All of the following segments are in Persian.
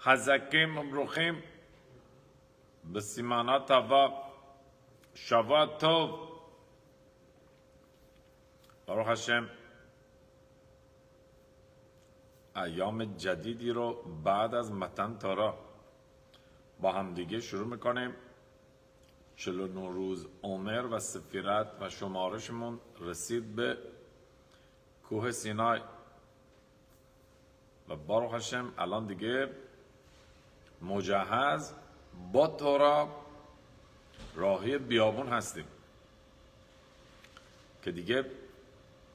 חזקים וברוכים בסימנת אבא, שבוע טוב. ברוך השם, ایام جدیدی رو بعد از متن تورا با همدیگه شروع میکنیم. 49 روز عمر و سفیرت و شمارشمون رسید به کوه سینای و بارو هاشم الان دیگه مجهز با تورا راهی بیابون هستیم که دیگه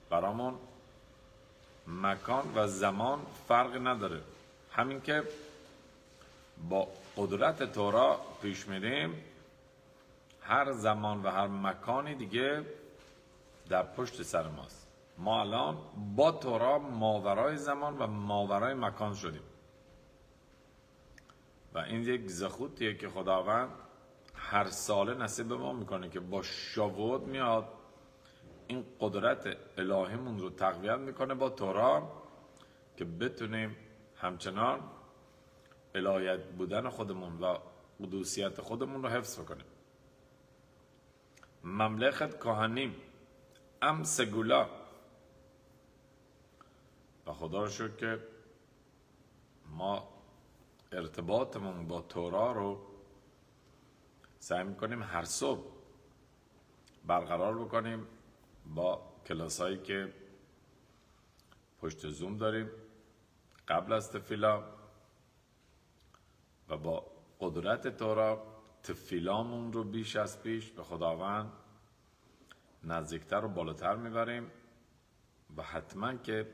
برامون مکان و زمان فرق نداره. همین که با قدرت تورا پیش میریم، هر زمان و هر مکانی دیگه در پشت سر ماست. ما الان با تورا ماورای زمان و ماورای مکان شدیم و این یک زخوتیه که خداوند هر ساله نصیب ما میکنه که با شاوود میاد این قدرت الهیمون رو تقویت میکنه با تورا که بتونیم همچنان الهیت بودن خودمون و قدوسیت خودمون رو حفظ کنیم. مملکت کهانیم ام سگولا و خدا رو شکر که ما ارتباطمون با تورا رو سعی میکنیم هر صبح برقرار بکنیم با کلاسایی که پشت زوم داریم قبل از تفیلا و با قدرت تورا تفیلامون رو بیش از پیش به خداوند نزدیکتر و بالاتر میبریم و حتما که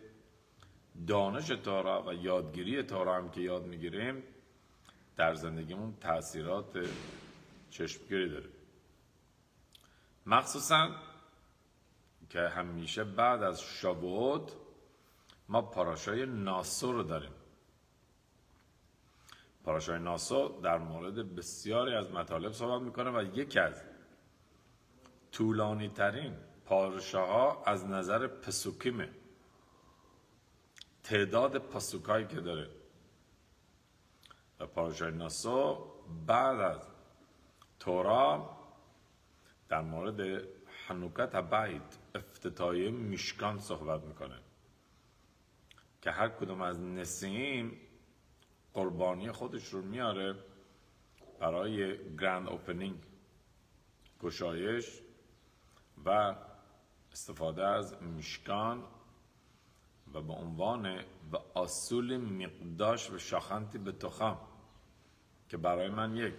دانش تورا و یادگیری تورا هم که یاد میگیریم در زندگیمون تأثیرات چشمگیری داره. مخصوصا که همیشه بعد از شابوت ما پاراشای ناسو رو داریم. پاراشای ناسو در مورد بسیاری از مطالب صحبت میکنه و یکی از طولانی ترین پاراشاها از نظر پسوکیمه، تعداد پسوکایی که داره. و پاراشای ناسو بعد از تورا در مورد حنوکت بیت، افتتاحیه میشکان صحبت میکنه که هر کدوم از نسیم قربانی خودش رو میاره برای گرند اوپنینگ، گشایش و استفاده از میشکان و به عنوان و اصول مقداش و شاخنتی به تخم که برای من یک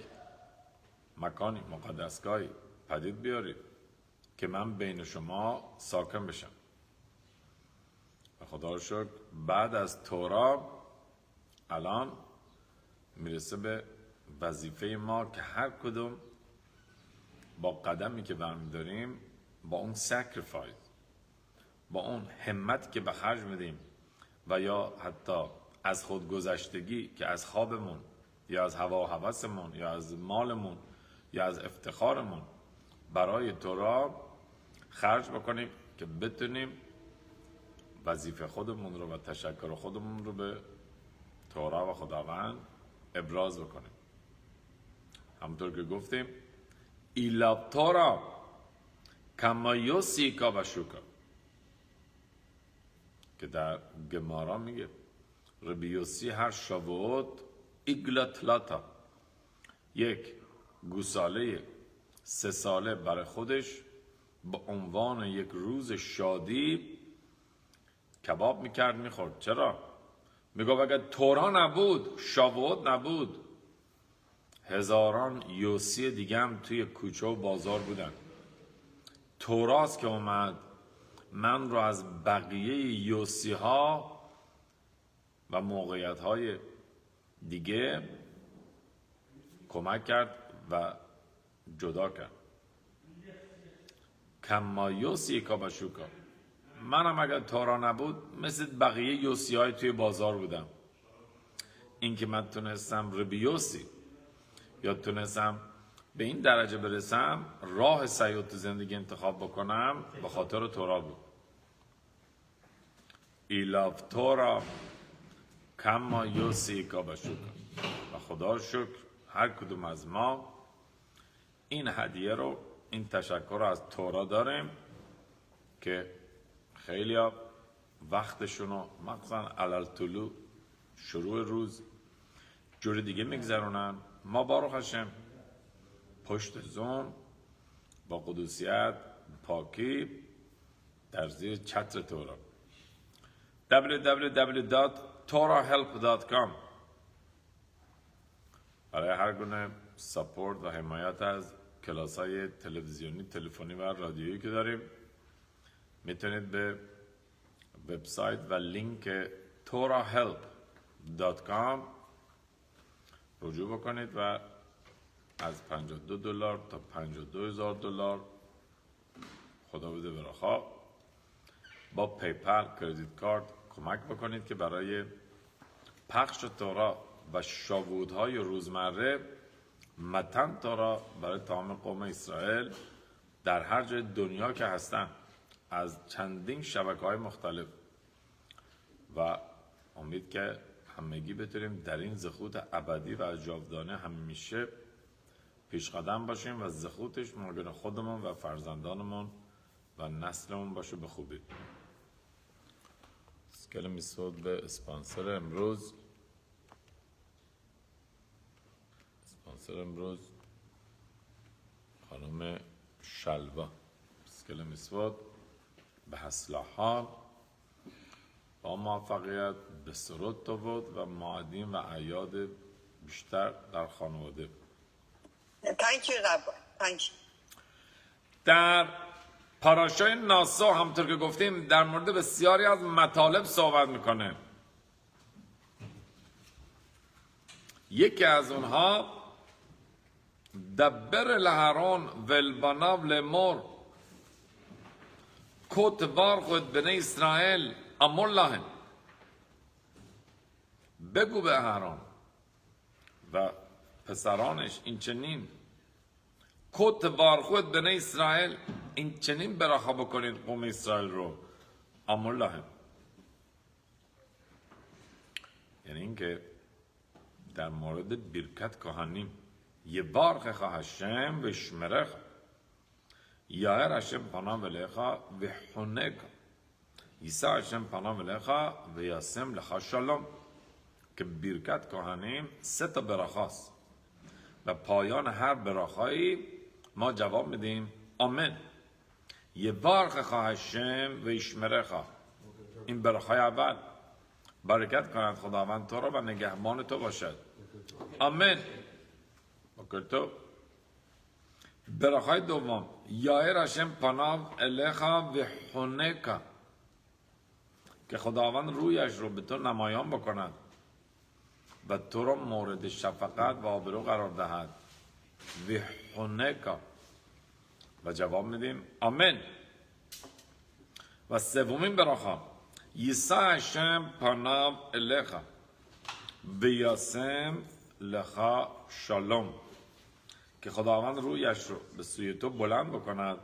مکانی مقدسگاهی پدید بیارید که من بین شما ساکن بشم. و خدا رو شکر بعد از تورا الان میرسه به وظیفه ما که هر کدوم با قدمی که برمیداریم، با اون سکریفایس، با اون همت که به خرج میدیم و یا حتی از خودگذشتگی که از خوابمون یا از هوا و هوسمون یا از مالمون یا از افتخارمون برای تورا خرج بکنیم که بتونیم وظیفه خودمون رو و تشکر خودمون رو به تورا و خداوند ابراز بکنیم. همونطور که گفتیم ایلا تورا کما یوسیکا و شوکا که در گمارا میگه ربی یوسی هر شابوت ایگلاتلاتا یک گوساله 3 ساله برای خودش به عنوان یک روز شادی کباب میکرد میخورد. چرا؟ میگو اگر تورا نبود، شابوت نبود، هزاران یوسی دیگه هم توی کوچه و بازار بودن. توراست که اومد من رو از بقیه یوسی ها و موقعیت های دیگه کمک کرد و جدا کرد. کما یوسی کا بشوکا، منم اگر تورا نبود مثل بقیه یوسی های توی بازار بودم. این که من تونستم ربیوسی یا تونستم به این درجه برسم، راه سعی تو زندگی انتخاب بکنم، به خاطر تورا بود. ایلاف تورا کما یوسیکا بشکر. و خدا شکر هر کدوم از ما این هدیه رو، این تشکر رو از تورا داریم که خیلی وقتشون رو مخصوصا علل طلوع شروع روز جور دیگه میگذرونن. ما باروخ هشم پشت زون با قدوسیت پاکی در زیر چتر تورا www.torahelp.com برای هر گونه ساپورت و حمایت از کلاس های تلویزیونی، تلفنی و رادیویی که داریم میتونید به وبسایت و لینک torahelp.com رجوع بکنید و از $52 تا $52,000 خدا بده براخا با پیپل، کردیت کارت کمک بکنید که برای پخش تورا و شاهودهای روزمره متن تورا برای تمام قوم اسرائیل در هر جای دنیا که هستن از چندین شبکه‌های مختلف و امید که همگی بتونیم در این زخوت ابدی و جاودانه همیشه پیش قدم باشیم و زخوتش مورد خودمون و فرزندانمون و نسلمون باشه به خوبی. اسکل میسود به اسپانسر امروز. خانم شلوا. اسکل میسود به هسلاها با موفقیت، به سرود بود و معادین و اعیاد بیشتر در خانواده. Thank you, Rabbi. Thank you. در پاراشای ناسا همطور که گفتیم در مورد بسیاری از مطالب صحبت میکنه. یکی از اونها دبر لهرون ولبناو لمور کت وار خود بنی اسرائیل امر لهم. بگو به اهرون و پسرانش این چنین کت وار خود بنی اسرائیل، این چنین براخا بکنید قوم اسرائیل رو. امر لهم یعنی اینکه در مورد برکت کهانیم یه بار خواهد هشم و شمرخ یایر هشم پناه ولیخا و حنک یسا هشم پناه ولیخا و یاسم لخا شالم. که برکت کهانیم 3 تا براخاست و پایان هر براخایی ما جواب میدیم آمین. یه بار خواهد هشم و شمرخا، این براخای اول برکت کند خداوند تو را و نگهبان تو باشد. آمین. بکر تو. براخای دوم یایر هشم پناه الیخا و حنکا، که خداوند رویش رو به تو نمایان بکند و تو را مورد شفقت و آبرو قرار دهد. و حنکا و جواب میدیم آمین. و سومین براخا یسا هشم پناه الیخا و یاسم لخا شالوم، که خداوند رویش رو به سوی تو بلند بکند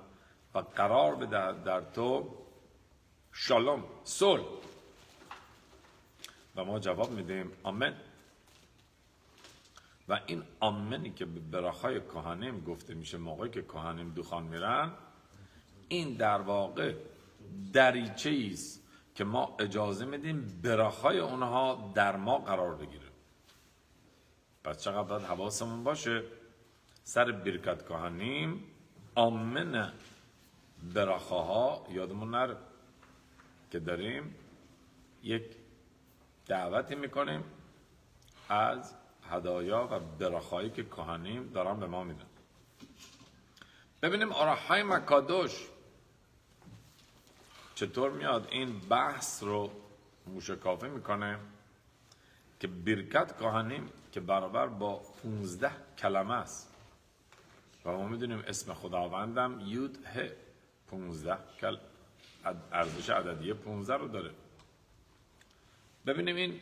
و قرار بدهد در تو شالوم، صلح. و ما جواب میدیم آمین. و این آمنی که به براخای کهانیم گفته میشه موقعی که کهانیم دوخان میرن، این در واقع دریچه ایست که ما اجازه میدیم براخای اونها در ما قرار بگیره. پس چقدر باید حواسمون باشه سر برکت کهانیم آمن براخاها یادمون نره که داریم یک دعوتی میکنیم از هدایا و براخایی که کهانیم دارن به ما میدن. ببینیم آراهای مکادوش چطور میاد این بحث رو موشکافی میکنه که برکت کهانیم که برابر با 15 کلمه است و ما میدونیم اسم خداوندم یود ه 15 ارزش عددیه 15 رو داره. ببینیم این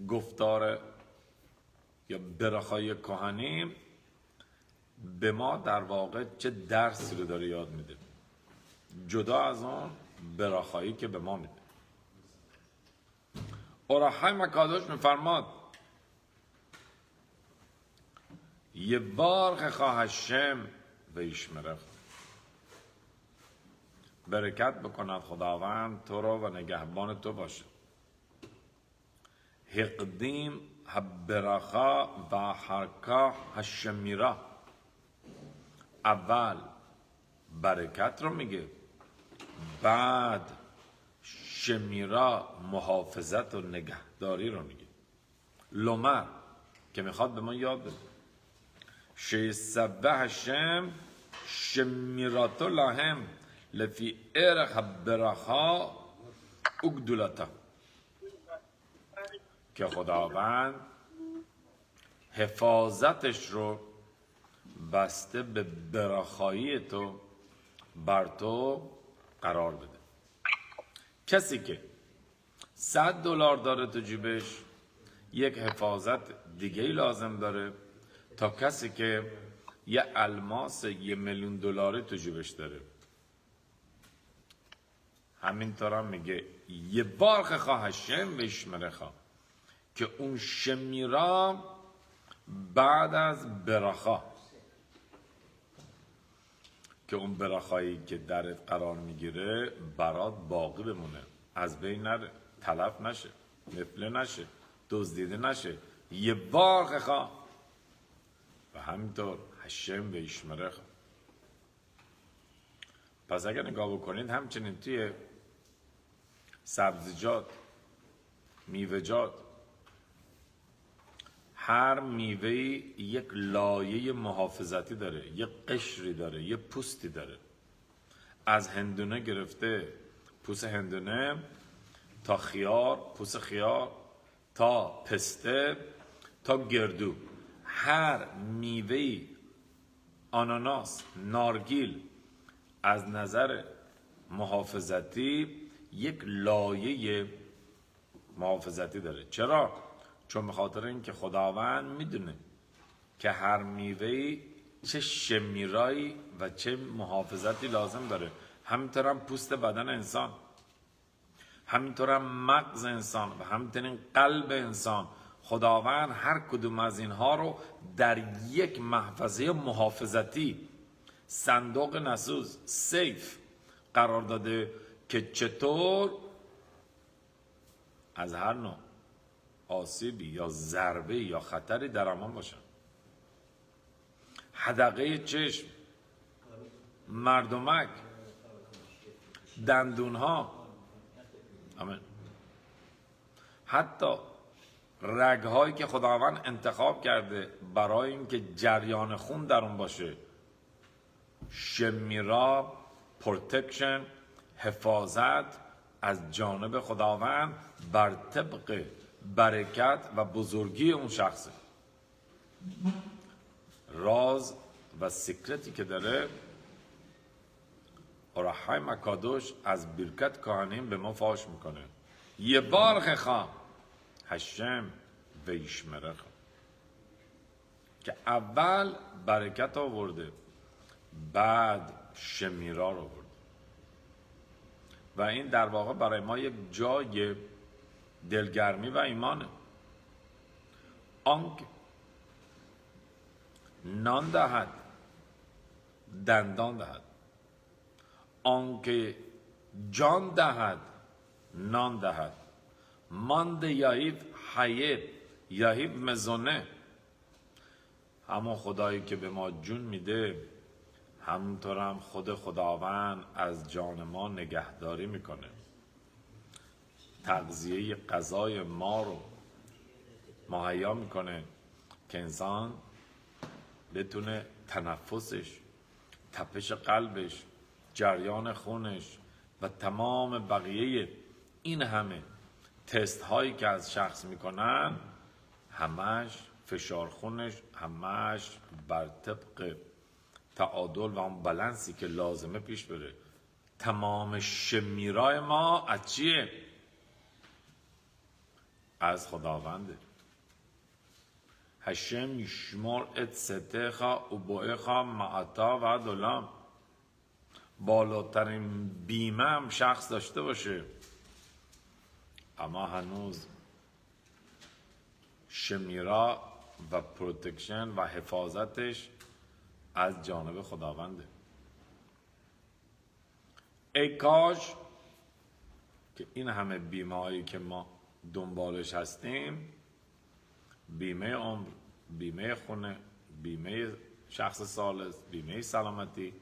گفتار یا براخای کهانیم به ما در واقع چه درسی رو داره یاد میده جدا از اون براخایی که به ما میده. اورحیم اکادوش میفرماد یبارک هشم و ایشمرخ، برکت بکند خداوند تو رو و نگهبان تو باشه. هقدیم برخا و حرکا هشمیرا، اول برکت رو میگه، بعد شمیرا محافظت و نگهداری رو میگه. لومر که میخواد به ما یاد بده شیسبه هشم شمیراتو لهم لفی ارخ برخا اگدولتا، که خداوند حفاظتش رو بسته به برخایی تو بر تو قرار بده. کسی که $100 داره تو جیبش یک حفاظت دیگه لازم داره تا کسی که یه الماس $1,000,000 تو جیبش داره. همینطور هم میگه یه بارخ خواهشم و اشمرخا، که اون شمیرا بعد از برخا، که اون برخایی که درت قرار میگیره برات باقی بمونه، از بین نره، تلف نشه، نفله نشه، دزدیده نشه. یه بارخ خواه و همینطور هشم و اشمرخ. پس اگر نگاه بکنید همچنین توی سبزیجات، میوه‌جات، هر میوه‌ای یک لایه محافظتی داره، یک قشری داره، یک پوستی داره. از هندونه گرفته پوست هندونه تا خیار، پوست خیار، تا پسته، تا گردو، هر میوه‌ای، آناناس، نارگیل، از نظر محافظتی یک لایه محافظتی داره. چرا؟ چون به خاطر اینکه خداوند میدونه که هر میوه‌ای چه شمیرایی و چه محافظتی لازم داره. همینطور هم پوست بدن انسان، همینطور هم مغز انسان و همینطور قلب انسان. خداوند هر کدوم از اینها رو در یک محفظه محافظتی، صندوق نسوز، سیف قرار داده که چطور از هر نوع آسیبی یا ضربه یا خطری در امان باشن. حدقه چشم، مردمک، دندونها، آمین، حتی رگهایی که خداوند انتخاب کرده برای اینکه جریان خون در اون باشه، شمیرا، پروتکشن، حفاظت از جانب خداوند بر طبق برکت و بزرگی اون شخصه. راز و سیکرتی که داره اورحیم اکادوش از برکت کهانیم به ما فاش میکنه. یه بار خواهم هشم و ایشمرخ، که اول برکت آورده بعد شمیرا رو آورده. و این در واقع برای ما یک جای دلگرمی و ایمانه. آنکه نان دهد دندان دهد، آنکه جان دهد نان دهد، ماند یهیب حیب یهیب مزونه. همون خدایی که به ما جون میده همونطور هم خود خداوند از جان ما نگهداری میکنه. تغذیه غذای ما رو مهیا میکنه که انسان بتونه تنفسش، تپش قلبش، جریان خونش و تمام بقیه این همه تست هایی که از شخص میکنن همش فشار خونش همش بر طبق تعادل و اون بالانسی که لازمه پیش بره. تمام شمیرای ما از چیه؟ از خداونده. هشم یشمر ات ستخا و بوئخا معتا و دولام. بالاترین بیمه هم شخص داشته باشه اما هنوز شمیرا و پروتکشن و حفاظتش از جانب خداونده. ای کاش که این همه بیمه هایی که ما دنبالش هستیم، بیمه عمر، بیمه خونه، بیمه شخص ثالث، بیمه سلامتی،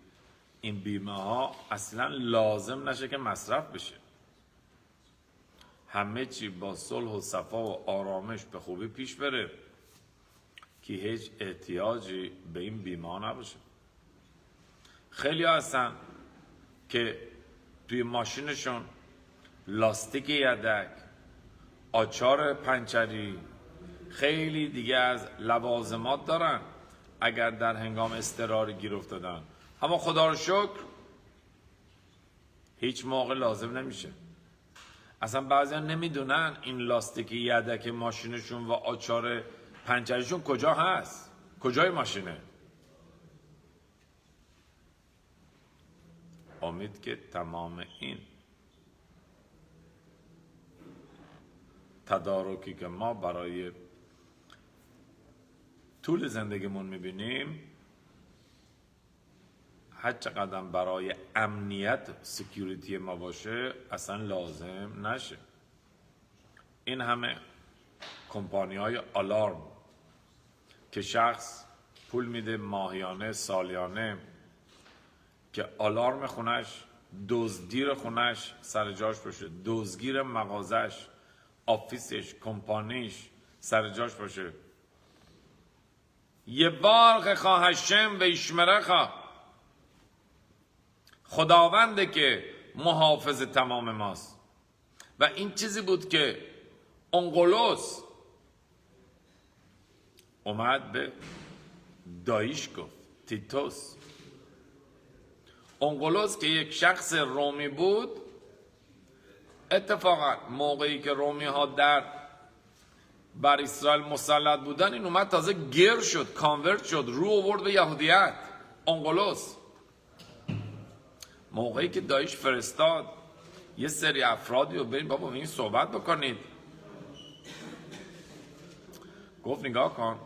این بیمه ها اصلا لازم نشه که مصرف بشه. همه چی با صلح و صفا و آرامش به خوبی پیش بره که هیچ احتیاجی به این بیمه ها نباشه. خیلی هستن که توی ماشینشون لاستیک یدک، آچار پنچری، خیلی دیگه از لوازمات دارن اگر در هنگام اضطراری گیر افتادن، اما خدا رو شکر هیچ موقع لازم نمیشه. اصلا بعضیا نمیدونن این لاستیک یدک ماشینشون و آچار پنچریشون کجا هست، کجای ماشینه. امید که تمام این تدارکی که ما برای طول زندگیمون میبینیم، هر چقدر برای امنیت سکیوریتی ما باشه اصلا لازم نشه. این همه کمپانی های آلارم که شخص پول میده ماهیانه سالیانه که آلارم خونش، دزدگیر خونش سر جاش باشه، دزدگیر مغازش، آفیسش، کمپانیش سر جاش باشه. یه بار خواه هشم و ایشمره خداونده که محافظ تمام ماست. و این چیزی بود که اونقلوس اومد به دایش گفت، تیتوس. اونقلوس که یک شخص رومی بود، اتفاقا موقعی که رومی ها بر اسرائیل مسلط بودن، این اومد تازه گیر شد، کانورت شد، رو آورد به یهودیت. اونقلوس موقعی که دایش فرستاد یه سری افرادی رو برید بابا این صحبت بکنید، گفت نگاه کن.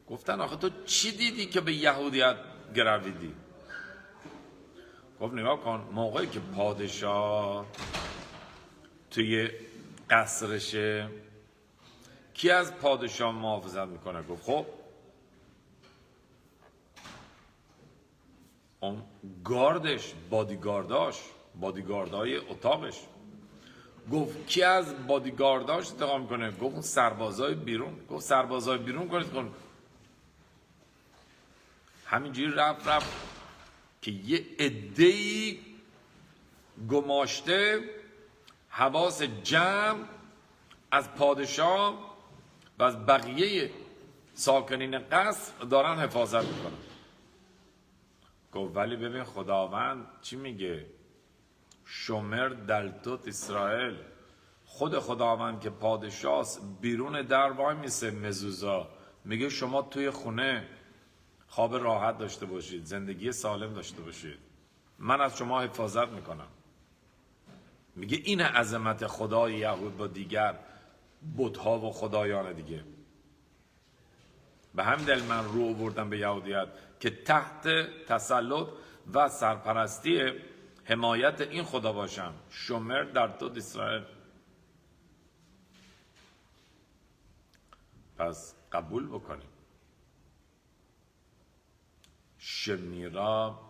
گفتن آخه تو چی دیدی که به یهودیت گرویدی؟ گفت نگاه کن، موقعی که پادشاه توی قصرشه کی از پادشاه محافظت میکنه؟ گفت خب اون گاردش، بادیگاردای اتاقش. گفت کی از بادیگارداش انتقام میکنه؟ گفت اون سربازای بیرون. گفت سربازای بیرون کنید. همینجوری رفت که یه عده‌ای گماشته حواس جمع از پادشاه و از بقیه ساکنین قصر دارن حفاظت میکنن. گفت ولی ببین خداوند چی میگه؟ شمر دلتوت اسرائیل. خود خداوند که پادشاست بیرون در وای میسه مزوزا، میگه شما توی خونه خواب راحت داشته باشید، زندگی سالم داشته باشید، من از شما حفاظت میکنم. میگه این عظمت خدای یهود با دیگر بت‌ها و خدایان دیگه. به همین دلیل من رو آوردم به یهودیت که تحت تسلط و سرپرستی حمایت این خدا باشم. شمر در توت اسرائیل. پس قبول بکنیم شمیرا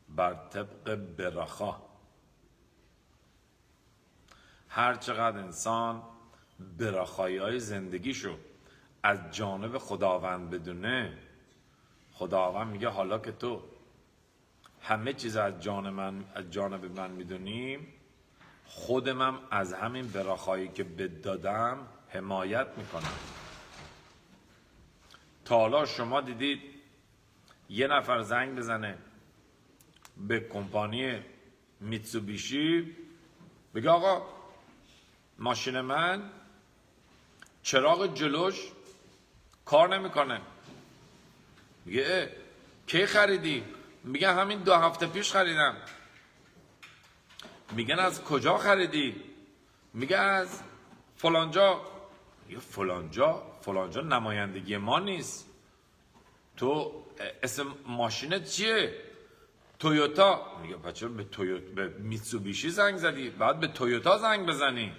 بر طبق برخا. هر چقدر انسان برخایی های زندگیشو از جانب خداوند بدونه، خداوند میگه حالا که تو همه چیز از جانب من میدونیم، خودمم از همین برخایی که بد دادم حمایت میکنم. تا حالا شما دیدید یه نفر زنگ بزنه به کمپانی میتسوبیشی بگه آقا ماشین من چراغ جلوش کار نمیکنه؟ میگه کی خریدی؟ میگه همین 2 هفته پیش خریدم. میگن از کجا خریدی؟ میگه از فلانجا. میگه فلانجا نمایندگی ما نیست. تو اسم ماشینت چیه؟ تویوتا. میگه بچه به میتسوبیشی زنگ زدی، بعد به تویوتا زنگ بزنی.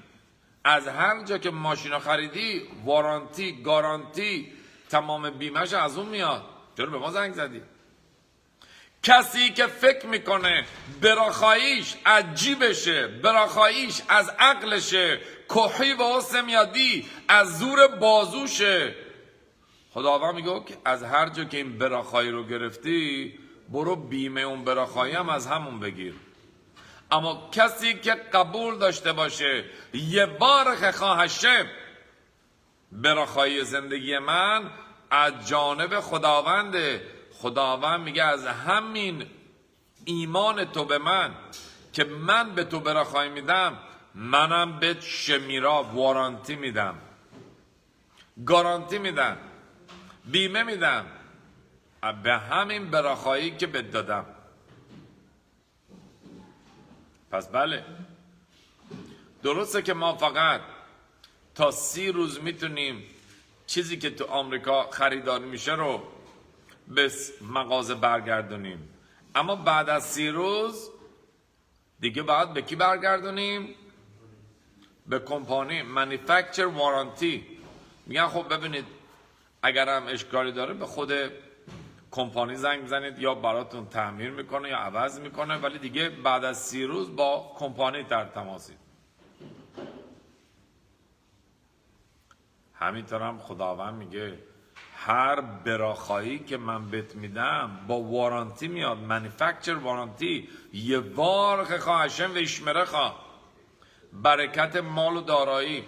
از هر جا که ماشینا خریدی وارانتی گارانتی تمام بیمهش از اون میاد، چرا به ما زنگ زدی؟ کسی که فکر میکنه براخاییش از جیبشه، براخاییش از عقلشه، کحی و حسن یادی از زور بازوشه، خداوند میگه که از هر جا که این براخایی رو گرفتی برو بیمه اون براخایی هم از همون بگیر. اما کسی که قبول داشته باشه یه بار خواهشه براخایی زندگی من از جانب خداونده، خداوند میگه از همین ایمان تو به من که من به تو براخایی میدم، منم به شمیرا وارانتی میدم، گارانتی میدم، بیمه میدم به همین براخایی که بهت دادم. پس بله درسته که ما فقط تا 30 روز میتونیم چیزی که تو آمریکا خریداری میشه رو به مغازه برگردونیم، اما بعد از 30 روز دیگه باید به کی برگردونیم؟ به کمپانی مانیفکتچر وارانتی. میگن خب ببینید اگر هم اشکالی داره به خود کمپانی زنگ بزنید یا براتون تعمیر میکنه یا عوض میکنه، ولی دیگه بعد از 30 روز با کمپانی در تماسید. همینطور هم خداوند میگه هر براخایی که من بهت میدم با وارانتی میاد، مانیفکتچر وارانتی. یه وار خواهشم و اشمره خواه، برکت مال و دارایی،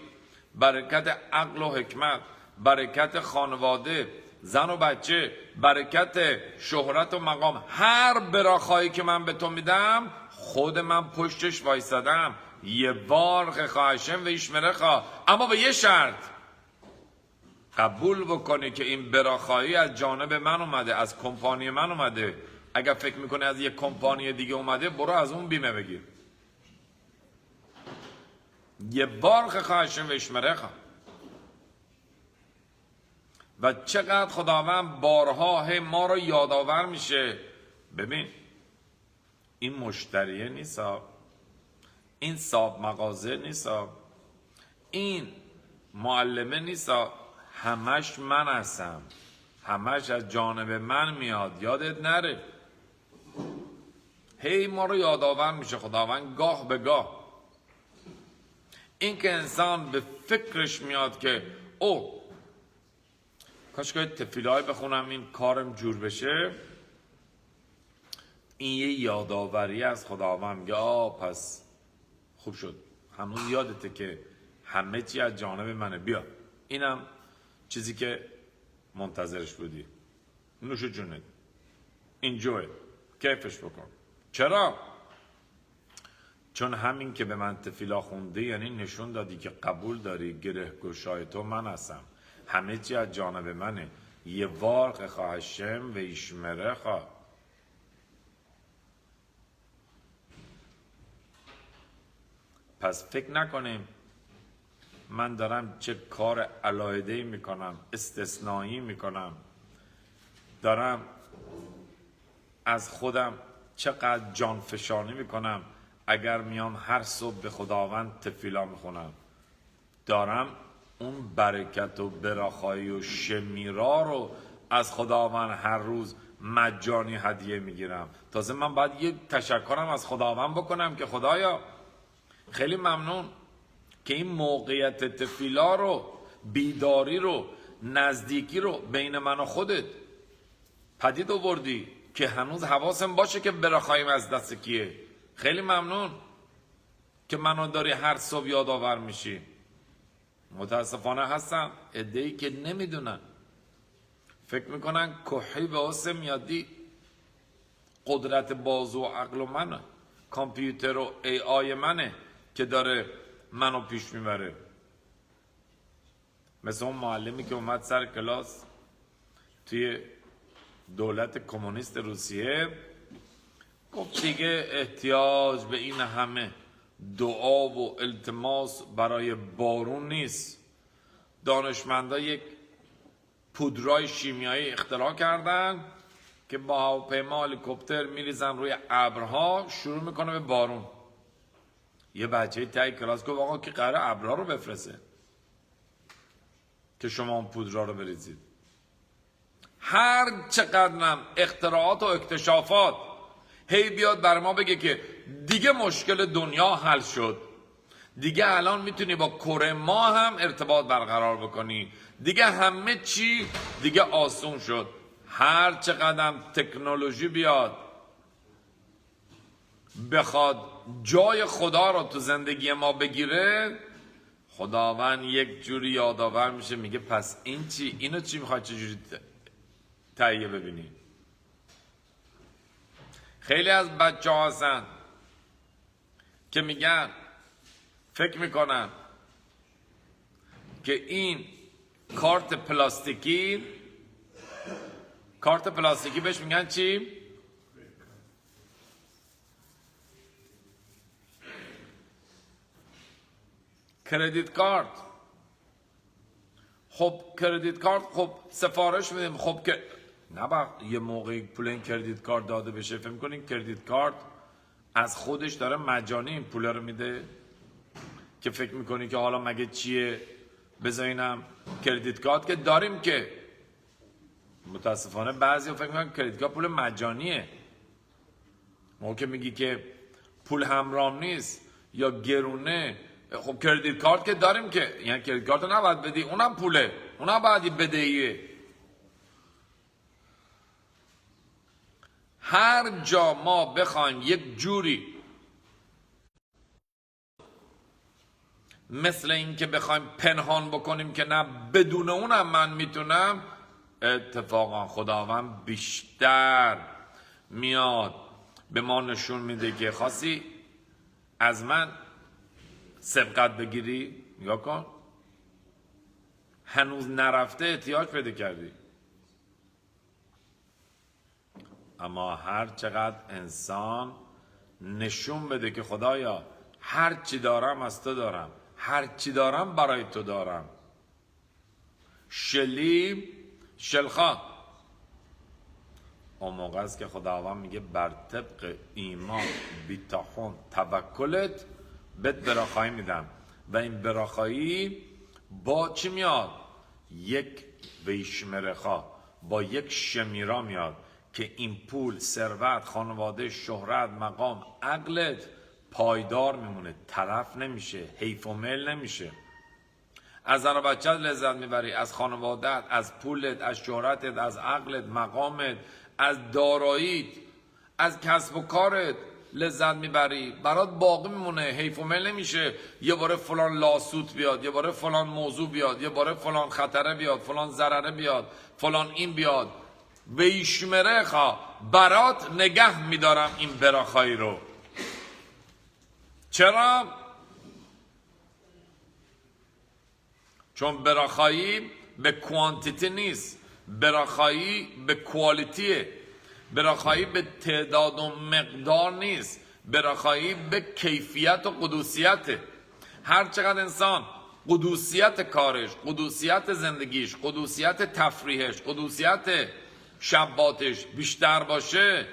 برکت عقل و حکمت، برکت خانواده، زن و بچه، برکت شهرت و مقام، هر براخایی که من به تو میدم خود من پشتش وایسادم. یه وار خواهشم و اشمره خواه، اما به یه شرط قبول بکنی که این براخایی از جانب من اومده، از کمپانی من اومده. اگر فکر میکنی از یک کمپانی دیگه اومده برو از اون بیمه بگیر. یه بار خواهشم و اشمره خواه. و چقدر خداوند بارها ما رو یادآور میشه. ببین این مشتریه نیستا، این صاحب مغازه نیستا، این معلمه نیستا، همش من هستم، همش از جانب من میاد. یادت نره هی ما رو یادآور میشه خداوند گاه به گاه. این که انسان به فکرش میاد که او کاش که تفیلای بخونم این کارم جور بشه، این یه یادآوری از خداوند. میگه پس خوب شد هنوز یادته که همه چی از جانب منه، بیا اینم چیزی که منتظرش بودی، نوش جونت، انجوی، کیفش بکن. چرا؟ چون همین که به من تفیلا خونده یعنی نشون دادی که قبول داری گره گشای تو من هستم، همه چی از جانب منه. یه وارق خواهشم و ایشمره خواه. پس فکر نکنیم من دارم چه کار علایده‌ای میکنم، استثنایی میکنم، دارم از خودم چقدر جانفشانی میکنم اگر میام هر صبح به خداوند تفیلا میخونم. دارم اون برکت و براخایی و شمیرا رو از خداوند هر روز مجانی هدیه میگیرم. تازه من باید یه تشکرم از خداوند بکنم که خدایا خیلی ممنون که این موقعیت تفیلا رو، بیداری رو، نزدیکی رو بین من و خودت پدید آوردی که هنوز حواسم باشه که براخاییم از دست کیه. خیلی ممنون که منو داری هر صبح یادآور میشی. متاسفانه هستن عده‌ای که نمیدونن، فکر میکنن کحی به حسن میادی قدرت بازو و عقل و منه، کامپیوتر و ای آی منه که داره منو پیش میبره. مثل اون معلمی که اومد سر کلاس توی دولت کمونیست روسیه گفت دیگه احتیاج به این همه دعا و التماس برای بارون نیست، دانشمندا یک پودرای شیمیایی اختراع کردن که با هواپیما هلیکوپتر میریزن روی ابرها، شروع میکنه به بارون. یه بچه تای کلاس گفت آقا که قراره ابرها رو بفرسته که شما اون پودرا رو بریزید. هر چقدرم اختراعات و اکتشافات هی بیاد بر ما بگه که دیگه مشکل دنیا حل شد، دیگه الان میتونی با کره ماه هم ارتباط برقرار بکنی، دیگه همه چی دیگه آسون شد. هر چقدرم تکنولوژی بیاد بخواد جای خدا رو تو زندگی ما بگیره، خداوند یک جوری یادآور میشه، میگه پس این چی؟ اینو چی میخوای چجوری تهیه ببینی؟ خیلی از بچه ها هستن که میگن، فکر میکنن که این کارت پلاستیکی بهش میگن چی؟ کردیت کارت. خب کردیت کارت، خب سفارش میدیم، خب که نه یه موقعی پول این کردیت کارت داده بشه فکر می‌کنین کردیت کارت از خودش داره مجانی این پول رو میده که فکر میکنی که حالا مگه چیه بذارینم کردیت کارت که داریم. که متاسفانه بعضی فکر میکنن کردیت کارت پول مجانیه. موقع که میگی که پول همراه نیست یا گرونه، خب کردیت کارت که داریم که، یعنی کردیت کارت رو نباید بدی، اونم پوله، اونم باید بدهیه. هر جا ما بخوایم یک جوری مثل این که بخوایم پنهان بکنیم که نه بدون اونم من میتونم، اتفاقا خداوند بیشتر میاد به ما نشون میده که خواستی از من سبقت بگیری، نگاه کن هنوز نرفته احتیاج پیدا کردی. اما هر چقدر انسان نشون بده که خدایا هر چی دارم از تو دارم، هر چی دارم برای تو دارم، شلی شلخا، اون موقع است که خداوند میگه بر طبق ایمان بیتاخون توکلت بهت براخایی میدم. و این براخایی با چی میاد؟ یک ویشمرخا، با یک شمیرا میاد که این پول، ثروت، خانواده، شهرت، مقام، عقلت پایدار میمونه، تلف نمیشه، حیف و میل نمیشه. از زن و بچت لذت میبری، از خانوادت، از پولت، از شهرتت، از عقلت، مقامت، از داراییت، از کسب و کارت لذت میبری، برات باقی میمونه، حیف و میل نمیشه. یه باره فلان لاسوت بیاد، یه باره فلان موضوع بیاد، یه باره فلان خطره بیاد، فلان ضرره بیاد، فلان این بیاد، ویشمرخا برات نگه میدارم این براخایی رو. چرا؟ چون براخایی به کوانتیتی نیست، براخایی به کوالیتیه، براخایی به تعداد و مقدار نیست، براخایی به کیفیت و قدوسیته. هر چقدر انسان قدوسیت کارش، قدوسیت زندگیش، قدوسیت تفریحش، قدوسیت شباتش بیشتر باشه،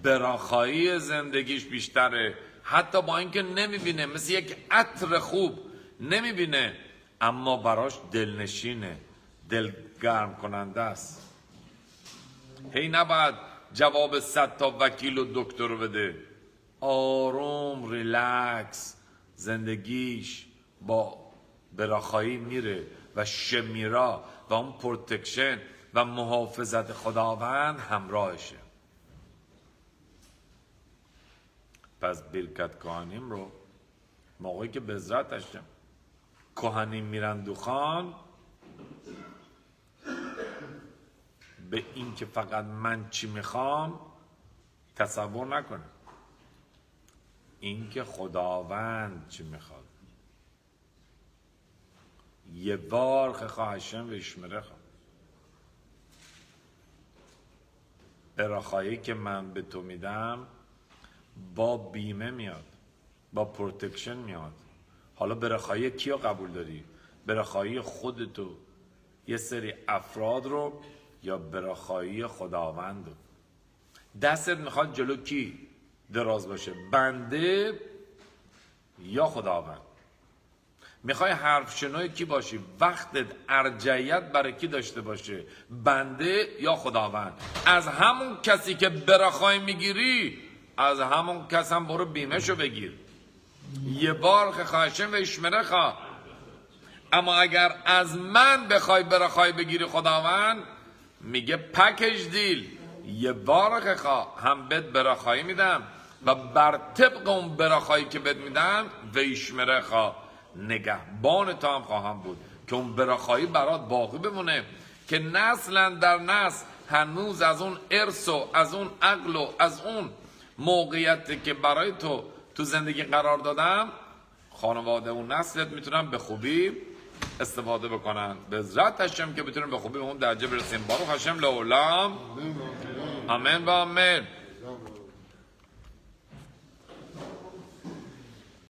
براخایی زندگیش بیشتره. حتی با اینکه نمیبینه، مثل یک عطر خوب نمیبینه، اما براش دلنشینه، دلگرم کننده است. هی نباید جواب 100 تا وکیل و دکتر رو بده، آروم ریلکس زندگیش با براخایی میره و شمیرا و اون پروتکشن و محافظت خداوند همراهشه. پس برکت کهانیم رو موقعی که بذرت داشتم کهانیم میرن دوخان، به این که فقط من چی میخوام تصور نکنه، این که خداوند چی میخواد. یه بار خواهشم ویشمره خواه براخایی که من به تو میدم با بیمه میاد، با پروتکشن میاد. حالا براخایی کیو قبول داری؟ برخایی خودتو، یه سری افراد رو، یا برخایی خداوند رو. دستت میخواد جلو کی دراز باشه؟ بنده یا خداوند؟ میخوای حرف شنوی کی باشی؟ وقتت ارجعیت برای کی داشته باشه؟ بنده یا خداوند؟ از همون کسی که برخای میگیری، از همون کس هم برو بیمهشو بگیر. یه بار که خواهشم و اشمره خواه. اما اگر از من بخوای برخای بگیری خداوند، میگه پکیج دیل، یه بار که خواه هم بهت برخایی میدم و بر طبق اون برخایی که بهت میدم و اشمره خواه، نگهبان تو هم خواهم بود که اون برخایی برات باقی بمونه، که نسلا در نسل هنوز از اون ارث و از اون عقل و از اون موقعیتی که برای تو زندگی قرار دادم، خانواده و نسلت میتونن به خوبی استفاده بکنن. به عزت هشم که بتونن به خوبی به اون درجه برسیم. بارو هشم لعولم. آمین و آمین.